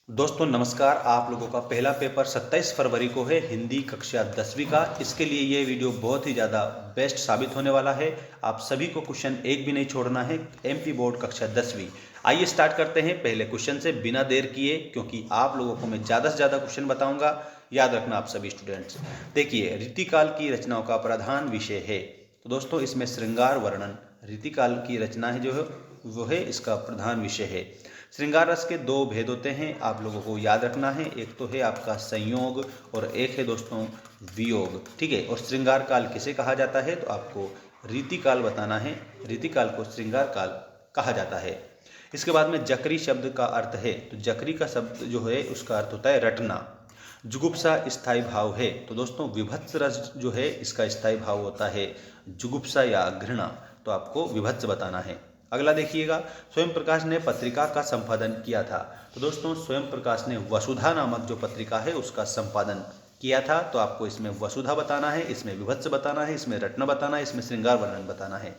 दोस्तों नमस्कार। आप लोगों का पहला पेपर 27 फरवरी को है, हिंदी कक्षा 10वीं का। इसके लिए ये वीडियो बहुत ही ज़्यादा बेस्ट साबित होने वाला है। आप सभी को क्वेश्चन एक भी नहीं छोड़ना है। एमपी बोर्ड कक्षा 10वीं। आइए स्टार्ट करते हैं पहले क्वेश्चन से बिना देर किए, क्योंकि आप लोगों को मैं ज़्यादा से ज़्यादा क्वेश्चन बताऊंगा। याद रखना आप सभी स्टूडेंट्स। देखिए, रीतिकाल की रचनाओं का प्रधान विषय है। तो दोस्तों इसमें श्रृंगार वर्णन, रीतिकाल की रचना है जो है वो है इसका प्रधान विषय है। श्रृंगार रस के दो भेद होते हैं, आप लोगों को याद रखना है। एक तो है आपका संयोग और एक है दोस्तों वियोग। ठीक है। और श्रृंगार काल किसे कहा जाता है, तो आपको रीतिकाल बताना है। रीतिकाल को श्रृंगार काल कहा जाता है। इसके बाद में जकरी शब्द का अर्थ है, तो जकरी का शब्द जो है उसका अर्थ होता है रटना। जुगुप्सा स्थायी भाव है, तो दोस्तों विभत्स रस जो है इसका स्थायी भाव होता है जुगुप्सा या घृणा, तो आपको विभत्स बताना है। अगला देखिएगा, स्वयं प्रकाश ने पत्रिका का संपादन किया था। तो दोस्तों स्वयं प्रकाश ने वसुधा नामक जो पत्रिका है उसका संपादन किया था, तो आपको इसमें वसुधा बताना है, इसमें विभत्स बताना है, इसमें रत्न बताना है, इसमें श्रृंगार वर्णन बताना है।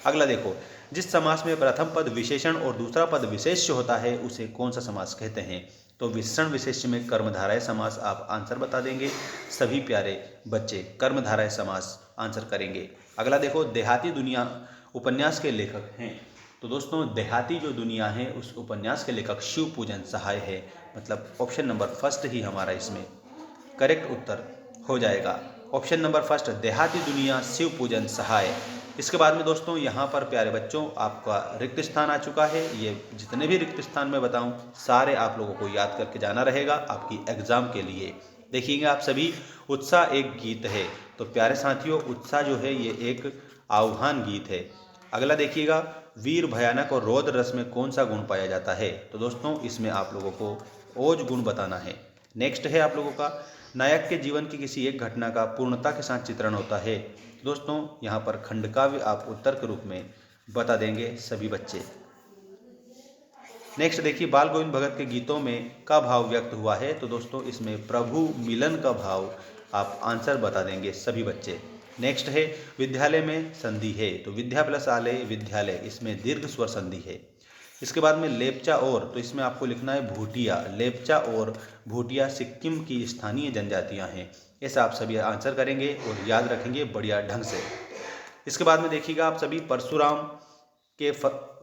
अगला देखो, जिस समास में प्रथम पद विशेषण और दूसरा पद विशेष्य होता है उसे कौन सा समास कहते हैं, तो विशेषण विशेष्य में कर्मधारय समास आप आंसर बता देंगे। सभी प्यारे बच्चे कर्मधारय समास आंसर करेंगे। अगला देखो, देहाती दुनिया उपन्यास के लेखक हैं। तो दोस्तों देहाती जो दुनिया है उस उपन्यास के लेखक शिव पूजन सहाय है, मतलब ऑप्शन नंबर फर्स्ट ही हमारा इसमें करेक्ट उत्तर हो जाएगा। ऑप्शन नंबर फर्स्ट, देहाती दुनिया शिव पूजन सहाय। इसके बाद में दोस्तों यहाँ पर प्यारे बच्चों आपका रिक्त स्थान आ चुका है। ये जितने भी रिक्त स्थान मैं बताऊँ सारे आप लोगों को याद करके जाना रहेगा आपकी एग्जाम के लिए। देखिएगा आप सभी, उत्साह एक गीत है, तो प्यारे साथियों उत्साह जो है ये एक आह्वान गीत है। अगला देखिएगा, वीर भयानक और रौद्र रस में कौन सा गुण पाया जाता है, तो दोस्तों इसमें आप लोगों को ओज गुण बताना है। नेक्स्ट है आप लोगों का, नायक के जीवन की किसी एक घटना का पूर्णता के साथ चित्रण होता है। दोस्तों यहाँ पर खंडकाव्य आप उत्तर के रूप में बता देंगे सभी बच्चे। नेक्स्ट देखिए, बाल गोविंद भगत के गीतों में का भाव व्यक्त हुआ है, तो दोस्तों इसमें प्रभु मिलन का भाव आप आंसर बता देंगे सभी बच्चे। नेक्स्ट है, विद्यालय में संधि है, तो विद्या प्लस आलय विद्यालय, इसमें दीर्घ स्वर संधि है। इसके बाद में लेपचा और, तो इसमें आपको लिखना है भूटिया। लेपचा और भूटिया सिक्किम की स्थानीय जनजातियां हैं। ऐसा आप सभी आंसर करेंगे और याद रखेंगे बढ़िया ढंग से। इसके बाद में देखिएगा आप सभी,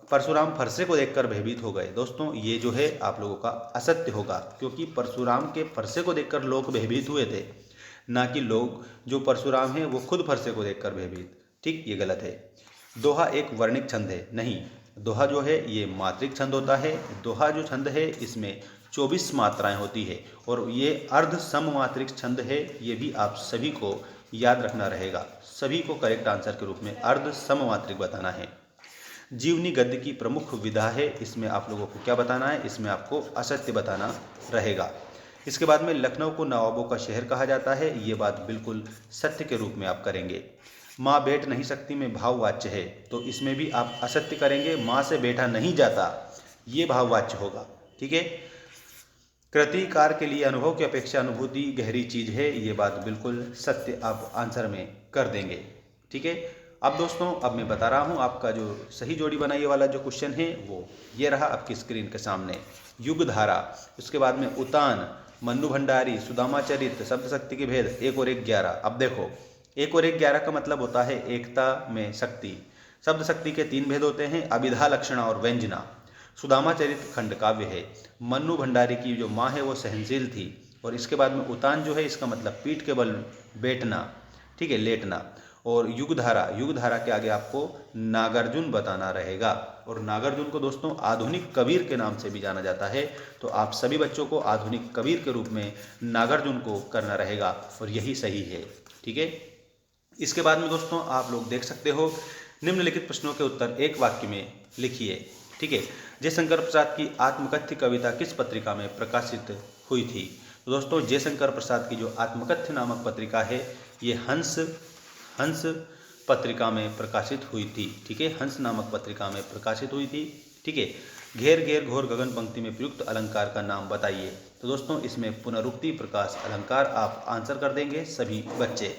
परशुराम फरसे को देखकर भयभीत हो गए। दोस्तों ये जो है आप लोगों का असत्य होगा, क्योंकि परशुराम के फरसे को देखकर लोग भयभीत हुए थे, ना कि लोग जो परशुराम हैं वो खुद फरसे को देखकर भयभीत। ठीक, ये गलत है। दोहा एक वर्णिक छंद है, नहीं, दोहा जो है ये मात्रिक छंद होता है। दोहा जो छंद है इसमें 24 मात्राएं होती है और ये अर्ध सममात्रिक छंद है। ये भी आप सभी को याद रखना रहेगा। सभी को करेक्ट आंसर के रूप में अर्ध सममात्रिक बताना है। जीवनी गद्य की प्रमुख विधा है, इसमें आप लोगों को क्या बताना है, इसमें आपको असत्य बताना रहेगा। इसके बाद में लखनऊ को नवाबों का शहर कहा जाता है, ये बात बिल्कुल सत्य के रूप में आप करेंगे। माँ बैठ नहीं सकती में भाववाच्य है, तो इसमें भी आप असत्य करेंगे। माँ से बैठा नहीं जाता, ये भाववाच्य होगा। ठीक है। कृतिकार के लिए अनुभव की अपेक्षा अनुभूति गहरी चीज है, ये बात बिल्कुल सत्य आप आंसर में कर देंगे। ठीक है। अब दोस्तों अब मैं बता रहा हूँ आपका जो सही जोड़ी बनाइए वाला जो क्वेश्चन है वो ये रहा आपकी स्क्रीन के सामने। युग धारा, उसके बाद में उतान, मन्नू भंडारी, सुदामा चरित, शब्द शक्ति के भेद, 1 और 1 11। अब देखो 1 और 1 11 का मतलब होता है एकता में शक्ति। शब्द शक्ति के 3 भेद होते हैं, अभिधा, लक्षणा और व्यंजना। सुदामा चरित खंड काव्य है। मन्नू भंडारी की जो माँ है वो सहनशील थी। और इसके बाद में उतान जो है इसका मतलब पीठ के बल बैठना, ठीक है, लेटना। और युगधारा, युगधारा के आगे आपको नागार्जुन बताना रहेगा। और नागार्जुन को दोस्तों आधुनिक कबीर के नाम से भी जाना जाता है, तो आप सभी बच्चों को आधुनिक कबीर के रूप में नागार्जुन को करना रहेगा और यही सही है। ठीक है। इसके बाद में दोस्तों आप लोग देख सकते हो, निम्नलिखित प्रश्नों के उत्तर एक वाक्य में लिखिए। ठीक है। जयशंकर प्रसाद की आत्मकथ्य कविता किस पत्रिका में प्रकाशित हुई थी, तो दोस्तों जयशंकर प्रसाद की जो आत्मकथ्य नामक पत्रिका है ये हंस पत्रिका में प्रकाशित हुई थी। ठीक है, हंस नामक पत्रिका में प्रकाशित हुई थी। ठीक है। घेर घेर घोर गगन पंक्ति में प्रयुक्त अलंकार का नाम बताइए, तो दोस्तों इसमें पुनरुक्ति प्रकाश अलंकार आप आंसर कर देंगे सभी बच्चे।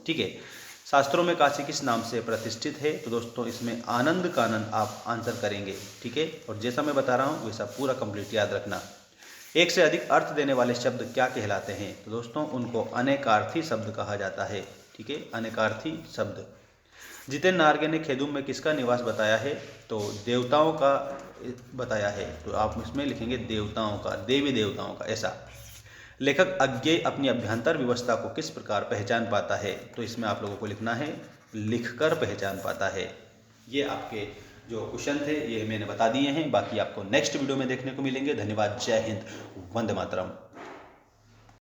ठीक है। शास्त्रों में काशी किस नाम से प्रतिष्ठित है, तो दोस्तों इसमें आनंद कानन आप आंसर करेंगे। ठीक है। और जैसा मैं बता रहा हूँ वैसा पूरा कंप्लीट याद रखना। एक से अधिक अर्थ देने वाले शब्द क्या कहलाते हैं? तो दोस्तों उनको अनेकार्थी शब्द कहा जाता है। ठीक है, अनेकार्थी शब्द। जितेंद्र नारगे ने खेदुम में किसका निवास बताया है? तो देवताओं का बताया है। तो आप इसमें लिखेंगे देवताओं का, देवी देवताओं का, ऐसा। लेखक अज्ञेय अपनी अभ्यंतर व्यवस्था को किस प्रकार पहचान पाता है? तो इसमें आप लोगों को लिखना है लिखकर पहचान पाता है। ये आपके जो क्वेश्चन थे ये मैंने बता दिए हैं, बाकी आपको नेक्स्ट वीडियो में देखने को मिलेंगे। धन्यवाद, जय हिंद, वंदे मातरम।